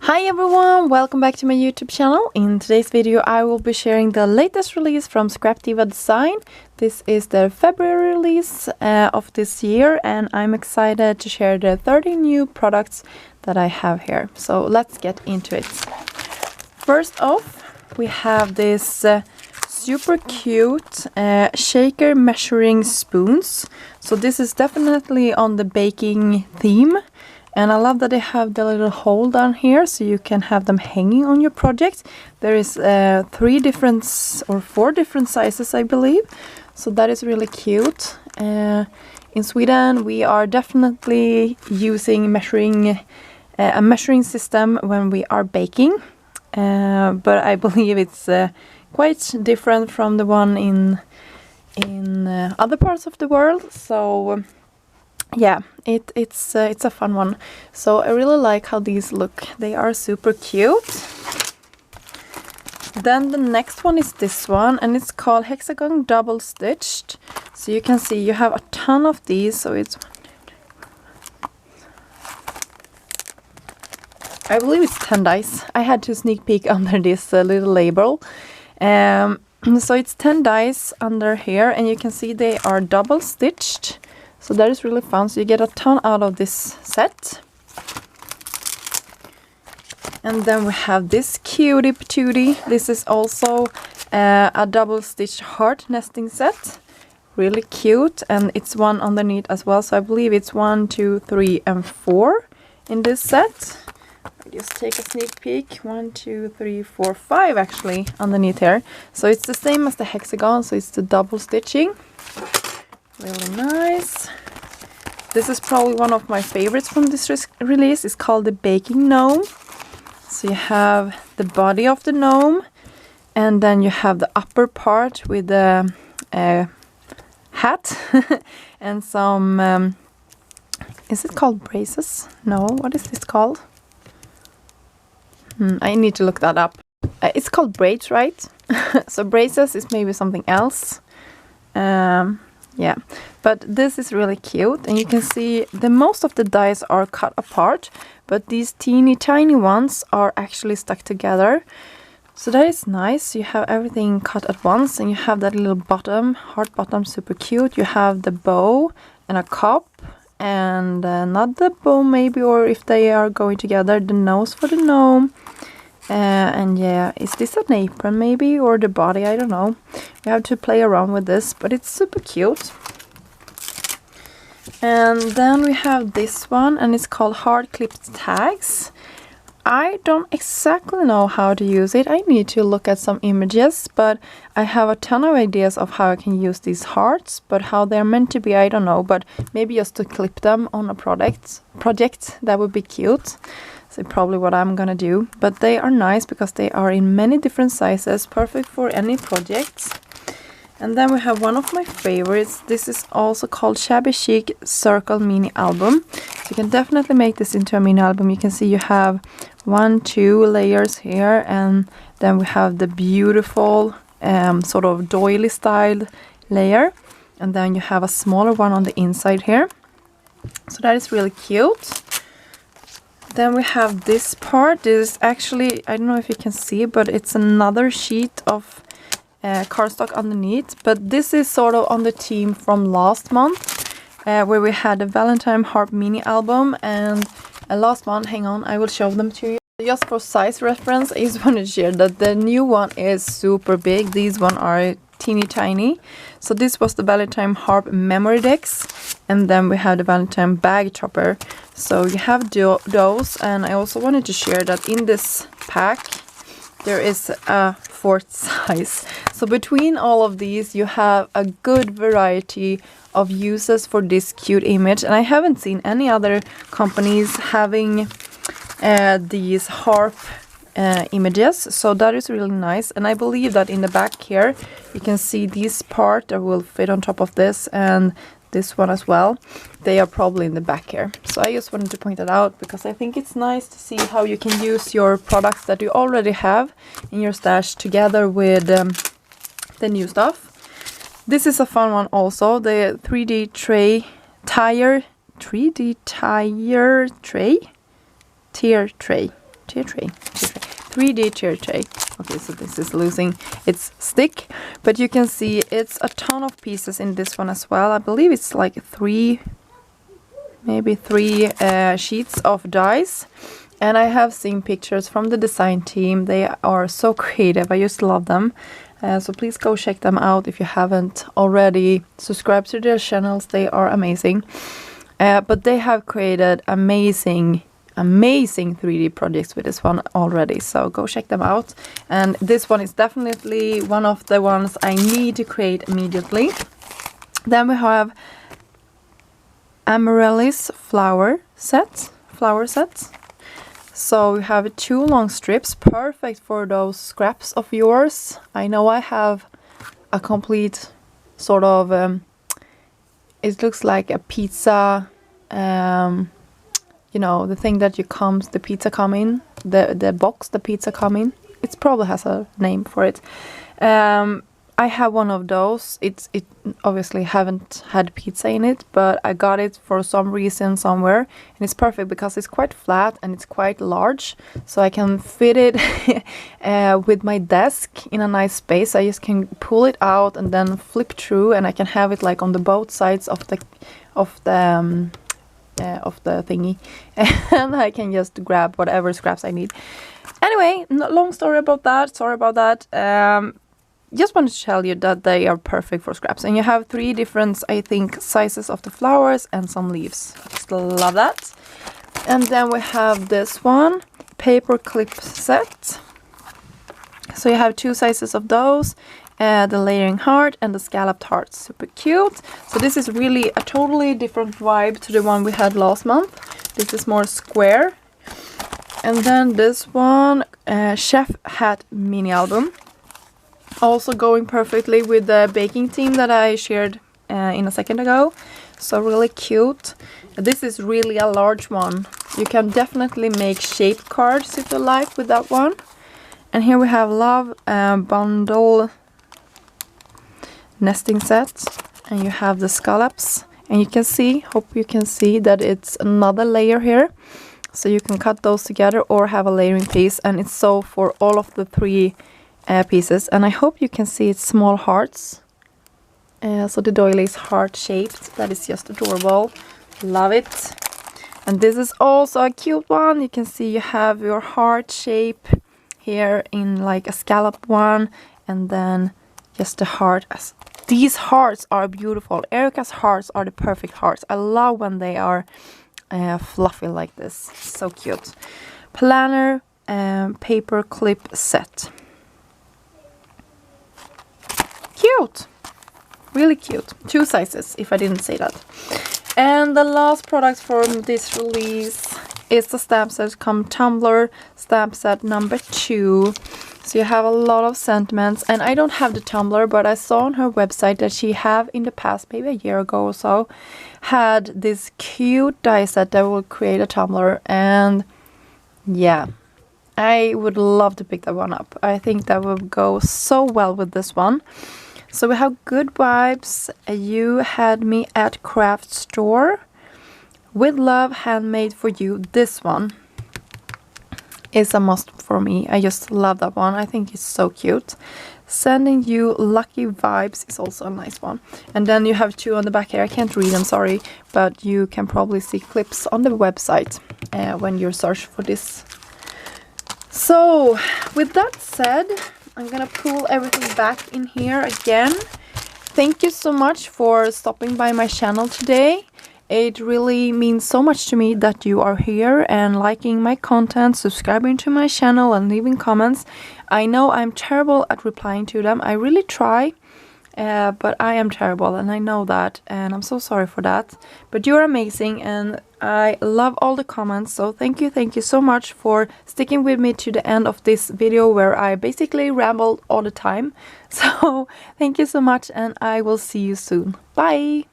Hi everyone, welcome back to my YouTube channel. In today's video I will be sharing the latest release from Diva Design. This is the February release of this year, and I'm excited to share the 30 new products that I have here. So let's get into it. First off, we have this super cute shaker measuring spoons. So this is definitely on the baking theme. And I love that they have the little hole down here so you can have them hanging on your project. There is 4 different sizes, I believe. So that is really cute. In Sweden, we are definitely using a measuring system when we are baking. But I believe it's quite different from the one in other parts of the world. So yeah, it's a fun one. So I really like how these look. They are super cute. Then the next one is this one, and it's called Hexagon Double Stitched. So you can see you have a ton of these. So it's, I believe it's 10 dice. I had to sneak peek under this little label. So it's 10 dice under here, and you can see they are double stitched. So that is really fun. So you get a ton out of this set. And then we have this cutie patootie. This is also a double stitched heart nesting set. Really cute. And it's one underneath as well. So I believe it's 1, 2, 3, and 4 in this set. I'll just take a sneak peek. 1, 2, 3, 4, 5 actually underneath here. So it's the same as the hexagon. So it's the double stitching. Really nice. This is probably one of my favorites from this release. It's called the Baking Gnome. So you have the body of the gnome, and then you have the upper part with the hat and some, is it called braces? No, what is this called? I need to look that up. It's called braids, right? So braces is maybe something else. Yeah, but this is really cute, and you can see the most of the dies are cut apart, but these teeny tiny ones are actually stuck together. So that is nice. You have everything cut at once, and you have that little bottom, heart bottom, super cute. You have the bow and a cup, and not the bow maybe, or if they are going together, the nose for the gnome. And yeah, is this an apron maybe, or the body? I don't know. We have to play around with this, but it's super cute. And then we have this one, and it's called Hard Clipped Tags. I don't exactly know how to use it. I need to look at some images, but I have a ton of ideas of how I can use these hearts, but how they're meant to be, I don't know. But maybe just to clip them on a project, that would be cute. So probably what I'm gonna do. But they are nice because they are in many different sizes, perfect for any projects. And then we have one of my favorites. This is also called Shabby Chic Circle Mini Album. So you can definitely make this into a mini album. You can see you have 1, 2 layers here, and then we have the beautiful sort of doily styled layer, and then you have a smaller one on the inside here. So that is really cute. Then we have this part. This is actually, I don't know if you can see, but it's another sheet of cardstock underneath. But this is sort of on the theme from last month, where we had a Valentine Harp mini album. And last month, hang on, I will show them to you. Just for size reference, I just want to share that the new one is super big. These one are teeny tiny. So this was the Valentine Harp memory decks, and then we have the Valentine bag topper. So you have those, and I also wanted to share that in this pack there is a 4th size. So between all of these you have a good variety of uses for this cute image, and I haven't seen any other companies having these harp images, so that is really nice. And I believe that in the back here you can see this part that will fit on top of this, and this one as well. They are probably in the back here. So I just wanted to point that out because I think it's nice to see how you can use your products that you already have in your stash together with the new stuff. This is a fun one also, the 3D tire tray. tier tray. 3D tier tray. Okay, so this is losing its stick, but you can see it's a ton of pieces in this one as well. I believe it's like maybe three sheets of dies. And I have seen pictures from the design team. They are so creative. I just love them. So please go check them out if you haven't already. Subscribe to their channels. They are amazing. But they have created amazing 3D projects with this one already. So go check them out. And this one is definitely one of the ones I need to create immediately. Then we have Amaryllis flower set. So we have 2 long strips, perfect for those scraps of yours. I know I have a complete sort of, it looks like a pizza, you know, the thing that the pizza come in, the box the pizza come in. It probably has a name for it. I have one of those. It obviously haven't had pizza in it, but I got it for some reason somewhere, and it's perfect because it's quite flat and it's quite large, so I can fit it with my desk in a nice space. I just can pull it out and then flip through, and I can have it like on the both sides of the thingy, and I can just grab whatever scraps I need. Anyway, long story about that. Sorry about that. Just wanted to tell you that they are perfect for scraps, and you have 3 different, I think, sizes of the flowers and some leaves. I just love that. And then we have this one, paper clip set. So you have 2 sizes of those, the layering heart and the scalloped heart. Super cute. So this is really a totally different vibe to the one we had last month. This is more square. And then this one, chef hat mini album. Also going perfectly with the baking theme that I shared in a second ago. So really cute. This is really a large one. You can definitely make shape cards if you like with that one. And here we have love bundle nesting set. And you have the scallops. And you can see, hope you can see that it's another layer here. So you can cut those together or have a layering piece. And it's so for all of the 3 pieces, and I hope you can see it's small hearts. So the doily is heart shaped. That is just adorable. Love it. And this is also a cute one. You can see you have your heart shape here in like a scallop one, and then just the heart. These hearts are beautiful. Erica's hearts are the perfect hearts. I love when they are fluffy like this. So cute. Planner paper clip set. Cute, really cute. 2 sizes, if I didn't say that. And the last product from this release is the stamp set come tumbler stamp set number 2. So you have a lot of sentiments, and I don't have the tumbler, but I saw on her website that she have in the past, maybe a year ago or so, had this cute die set that will create a tumbler. And yeah, I would love to pick that one up. I think that would go so well with this one. So we have good vibes. You had me at craft store. With love, handmade for you. This one is a must for me. I just love that one. I think it's so cute. Sending you lucky vibes is also a nice one. And then you have 2 on the back here. I can't read them, sorry. But you can probably see clips on the website when you search for this. So with that said, I'm gonna pull everything back in here again. Thank you so much for stopping by my channel today. It really means so much to me that you are here and liking my content, subscribing to my channel and leaving comments. I know I'm terrible at replying to them. I really try, but I am terrible, and I know that, and I'm so sorry for that. But you're amazing, and I love all the comments, so thank you so much for sticking with me to the end of this video where I basically rambled all the time. So thank you so much, and I will see you soon. Bye!